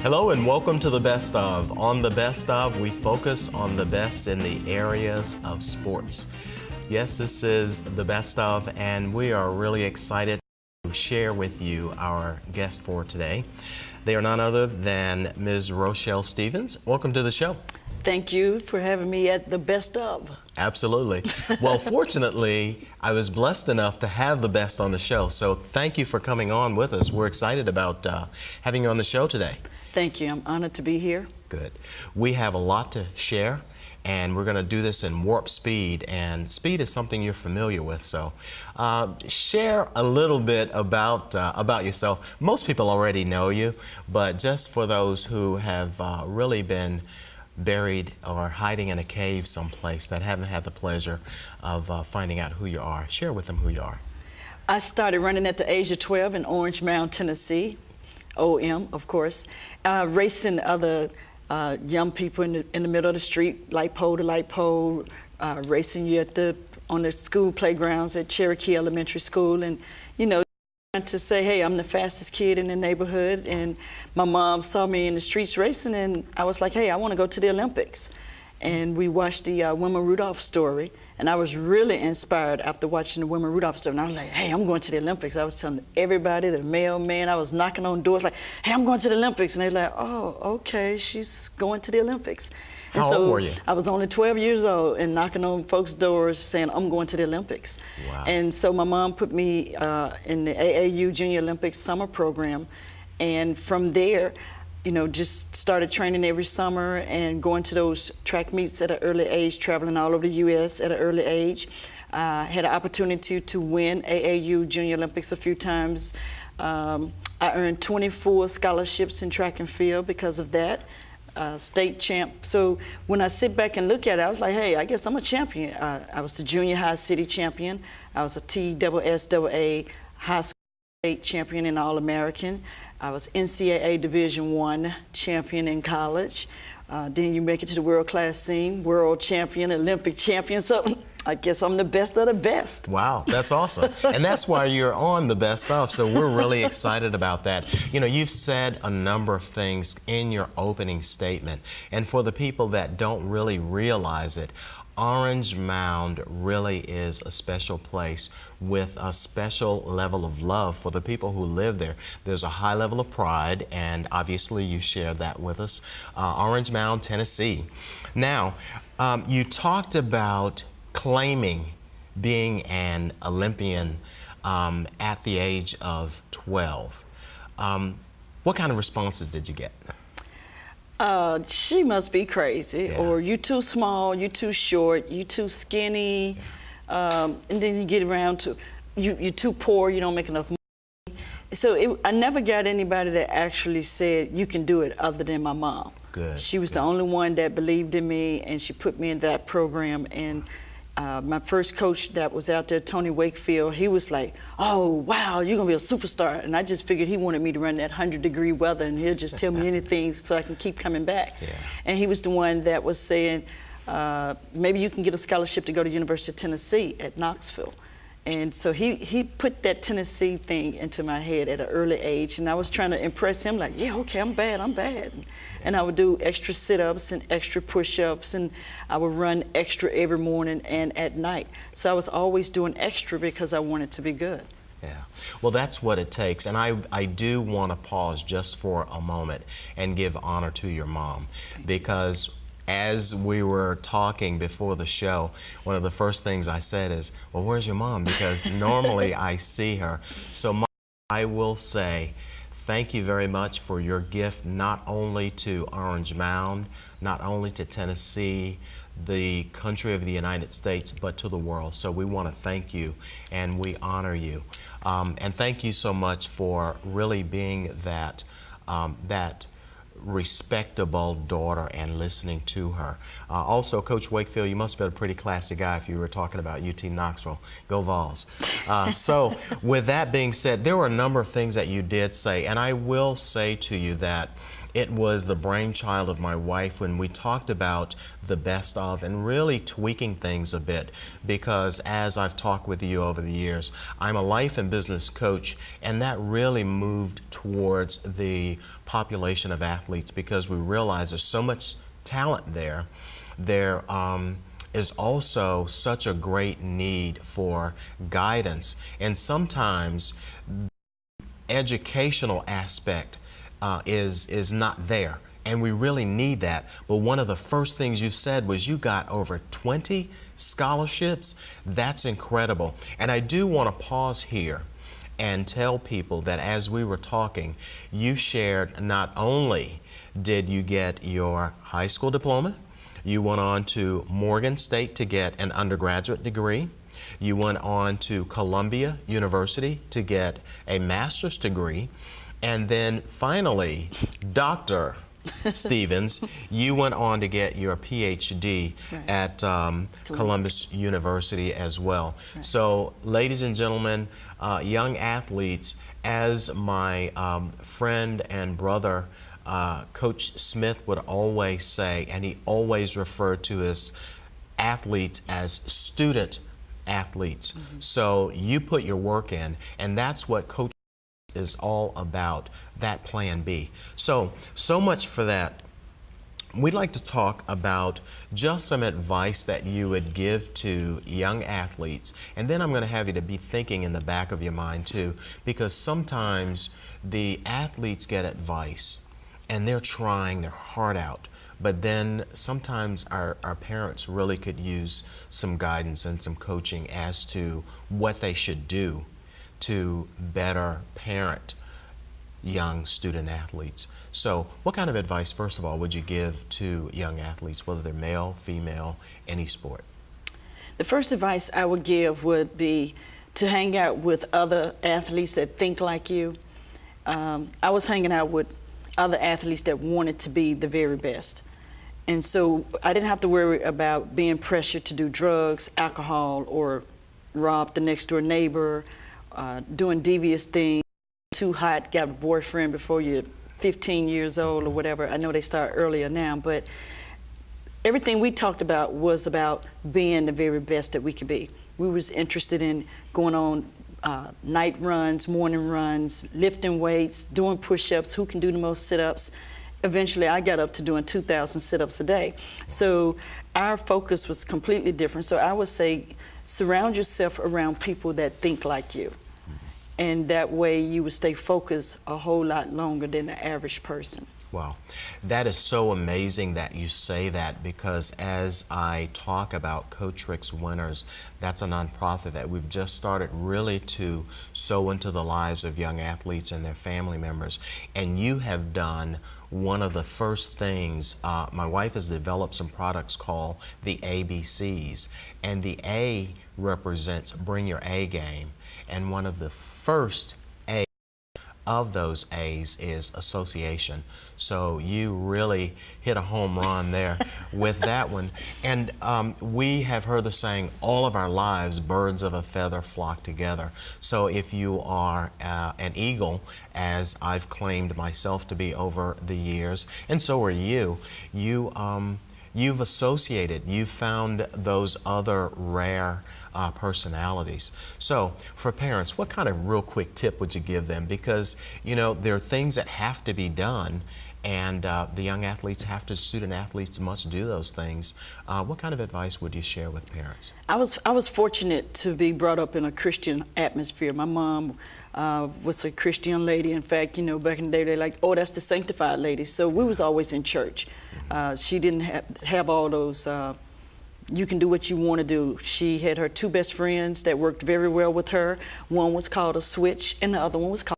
Hello and welcome to the Best Of. On the Best Of, we focus on the best in the areas of sports. Yes, this is the Best Of, and we are really excited to share with you our guest for today. They are none other than Ms. Rochelle Stevens. Welcome to the show. Thank you for having me at the Best Of. Absolutely. Well, fortunately, I was blessed enough to have the best on the show, so thank you for coming on with us. We're excited about having you on the show today. Thank you. I'm honored to be here. Good. We have a lot to share, and we're going to do this in warp speed, and speed is something you're familiar with. So share a little bit about yourself. Most people already know you, but just for those who have really been buried or hiding in a cave someplace that haven't had the pleasure of finding out who you are, share with them who you are. I started running at the age of 12 in Orange Mound, Tennessee. OM, of course, racing other young people in the middle of the street, light pole to light pole, racing you on the school playgrounds at Cherokee Elementary School, and to say, hey, I'm the fastest kid in the neighborhood, and my mom saw me in the streets racing, and I was like, hey, I want to go to the Olympics. And we watched the Wilma Rudolph story, and I was really inspired after watching the Wilma Rudolph story. And I was like, hey, I'm going to the Olympics. I was telling everybody, the mailman, I was knocking on doors like, hey, I'm going to the Olympics. And they're like, oh, okay, she's going to the Olympics. And How old were you? I was only 12 years old and knocking on folks' doors saying, I'm going to the Olympics. Wow. And so my mom put me in the AAU Junior Olympics summer program. And from there, just started training every summer and going to those track meets at an early age, traveling all over the U.S. at an early age. Had an opportunity to win AAU Junior Olympics a few times. I earned 24 scholarships in track and field because of that. State champ. So when I sit back and look at it, I was like, hey, I guess I'm a champion. I was the junior high city champion. I was a TSSAA high school state champion and All-American. I was NCAA Division I champion in college. Then you make it to the world class scene, world champion, Olympic champion. So I guess I'm the best of the best. Wow, that's awesome. And that's why you're on the Best Of. So we're really excited about that. You've said a number of things in your opening statement. And for the people that don't really realize it, Orange Mound really is a special place with a special level of love for the people who live there. There's a high level of pride, and obviously you share that with us. Orange Mound, Tennessee. Now, you talked about claiming being an Olympian at the age of 12. What kind of responses did you get? She must be crazy, Yeah. or you too small, you too short, you too skinny, and then you get around to you too poor, you don't make enough money. So I never got anybody that actually said you can do it other than my mom. Good. She was the only one that believed in me, and she put me in that program. And my first coach that was out there, Tony Wakefield, he was like, oh, wow, you're going to be a superstar. And I just figured he wanted me to run that 100-degree weather, and he'll just tell me anything so I can keep coming back. Yeah. And he was the one that was saying, maybe you can get a scholarship to go to University of Tennessee at Knoxville. And so he put that Tennessee thing into my head at an early age, and I was trying to impress him, like, yeah, okay, I'm bad. And I would do extra sit-ups and extra push-ups, and I would run extra every morning and at night. So I was always doing extra because I wanted to be good. Yeah, well, that's what it takes. And I do want to pause just for a moment and give honor to your mom, because as we were talking before the show, one of the first things I said is, well, where's your mom? Because normally I see her. So Mom, I will say thank you very much for your gift, not only to Orange Mound, not only to Tennessee, the country of the United States, but to the world. So we want to thank you and we honor you. And thank you so much for really being that respectable daughter and listening to her. Also, Coach Wakefield, you must have been a pretty classy guy if you were talking about UT Knoxville. Go Vols. So with that being said, there were a number of things that you did say, and I will say to you that It was the brainchild of my wife when we talked about the best of and really tweaking things a bit, because as I've talked with you over the years, I'm a life and business coach, and that really moved towards the population of athletes because we realize there's so much talent there. There is also such a great need for guidance, and sometimes educational aspect is not there, and we really need that. But one of the first things you said was you got over 20 scholarships. That's incredible. And I do want to pause here and tell people that as we were talking, you shared not only did you get your high school diploma, you went on to Morgan State to get an undergraduate degree. You went on to Columbia University to get a master's degree. And then finally, Dr. Stevens, you went on to get your PhD at Columbus University as well. Right. So, ladies and gentlemen, young athletes, as my friend and brother, Coach Smith would always say, and he always referred to his athletes as student athletes. Mm-hmm. So you put your work in, and that's what Coach is all about, that plan B. So much for that. We'd like to talk about just some advice that you would give to young athletes, and then I'm going to have you to be thinking in the back of your mind too, because sometimes the athletes get advice and they're trying their heart out, but then sometimes our parents really could use some guidance and some coaching as to what they should do to better parent young student athletes. So what kind of advice, first of all, would you give to young athletes, whether they're male, female, any sport? The first advice I would give would be to hang out with other athletes that think like you. I was hanging out with other athletes that wanted to be the very best. And so I didn't have to worry about being pressured to do drugs, alcohol, or rob the next door neighbor, doing devious things, too hot, got a boyfriend before you're 15 years old or whatever. I know they start earlier now, but everything we talked about was about being the very best that we could be. We was interested in going on night runs, morning runs, lifting weights, doing push-ups, who can do the most sit-ups. Eventually, I got up to doing 2,000 sit-ups a day. So our focus was completely different. So I would say surround yourself around people that think like you. And that way you would stay focused a whole lot longer than the average person. Wow, that is so amazing that you say that, because as I talk about Coach Rick's Winners, that's a nonprofit that we've just started really to sow into the lives of young athletes and their family members. And you have done one of the first things. My wife has developed some products called the ABCs, and the A represents bring your A game. And one of the first of those A's is association. So you really hit a home run there with that one. And we have heard the saying, all of our lives, birds of a feather flock together. So if you are an eagle, as I've claimed myself to be over the years, and so are you, you've associated, you've found those other rare personalities. So for parents, what kind of real quick tip would you give them? Because, you know, there are things that have to be done, and the young athletes student athletes must do those things. What kind of advice would you share with parents? I was fortunate to be brought up in a Christian atmosphere. My mom was a Christian lady. In fact, you know, back in the day, they're like, oh, that's the sanctified lady. So we was always in church. She didn't have all those, you can do what you want to do. She had her two best friends that worked very well with her. One was called a switch, and the other one was called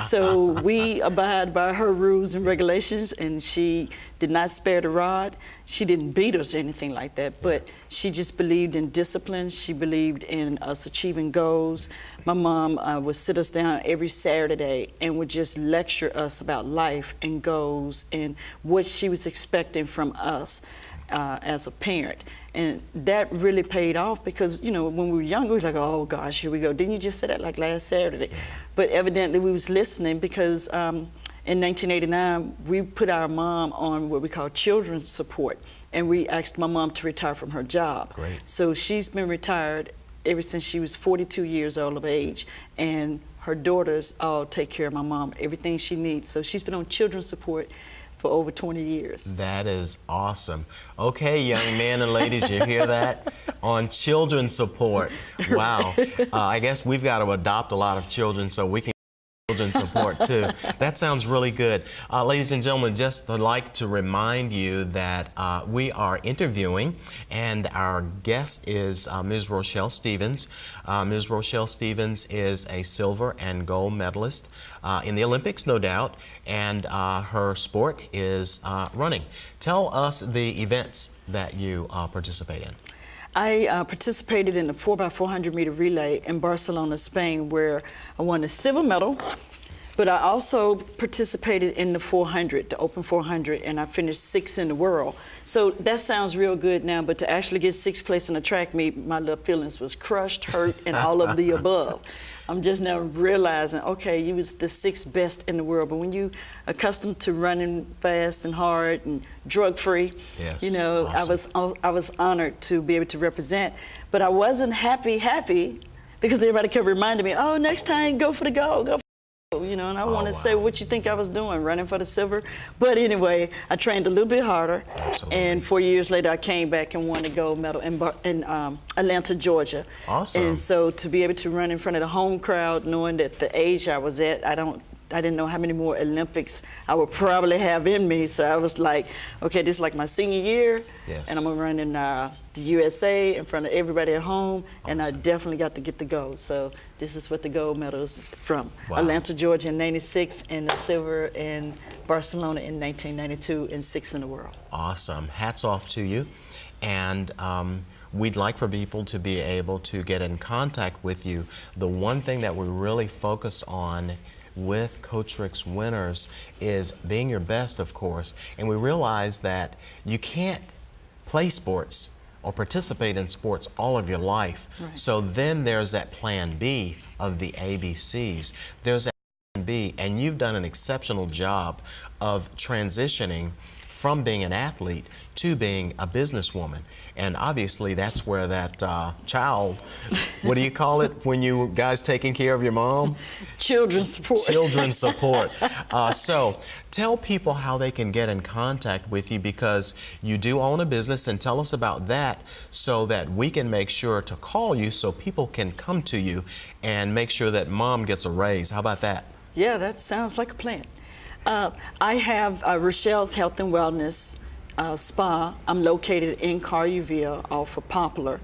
so we abide by her rules and regulations, and she did not spare the rod. She didn't beat us or anything like that, but she just believed in discipline. She believed in us achieving goals. My mom would sit us down every Saturday and would just lecture us about life and goals and what she was expecting from us as a parent. And that really paid off because, you know, when we were younger, we were like, oh gosh, here we go. Didn't you just say that like last Saturday? But evidently we was listening because, and in 1989, we put our mom on what we call children's support, and we asked my mom to retire from her job. Great. So she's been retired ever since she was 42 years old of age, and her daughters all take care of my mom, everything she needs. So she's been on children's support for over 20 years. That is awesome. Okay, young men and ladies, you hear that? On children's support. Wow. I guess we've got to adopt a lot of children so we can children's support too. That sounds really good. Ladies and gentlemen, just would like to remind you that we are interviewing, and our guest is Ms. Rochelle Stevens. Ms. Rochelle Stevens is a silver and gold medalist in the Olympics, no doubt, and her sport is running. Tell us the events that you participate in. I participated in the 4x400 meter relay in Barcelona, Spain, where I won a silver medal, but I also participated in the 400, the open 400, and I finished 6th in the world. So that sounds real good now, but to actually get 6th place in a track meet, my little feelings was crushed, hurt, and all of the above. I'm just now realizing, okay, you was the 6th best in the world, but when you accustomed to running fast and hard and drug-free, yes, you know, awesome. I was honored to be able to represent, but I wasn't happy because everybody kept reminding me, oh, next time go for the gold, go for the gold, you know, and I want to say, what you think I was doing, running for the silver? But anyway, I trained a little bit harder. Absolutely. And 4 years later, I came back and won the gold medal in Atlanta, Georgia. Awesome. And so to be able to run in front of the home crowd, knowing that the age I was at, I didn't know how many more Olympics I would probably have in me. So I was like, okay, this is like my senior year, yes, and I'm gonna run in the USA in front of everybody at home, awesome. And I definitely got to get the gold. So this is what the gold medal is from. Wow. Atlanta, Georgia in '96, and the silver in Barcelona in 1992, and 6th in the world. Awesome. Hats off to you. And we'd like for people to be able to get in contact with you. The one thing that we really focus on with Coach Rick's winners is being your best, of course, and we realize that you can't play sports or participate in sports all of your life. Right. So then there's that plan B of the ABCs. There's that plan B, and you've done an exceptional job of transitioning from being an athlete to being a businesswoman. And obviously that's where that child, what do you call it when you guys taking care of your mom? Children's support. Children's support. So tell people how they can get in contact with you, because you do own a business, and tell us about that so that we can make sure to call you so people can come to you and make sure that mom gets a raise. How about that? Yeah, that sounds like a plan. I have Rochelle's Health and Wellness Spa. I'm located in Collierville off of Poplar.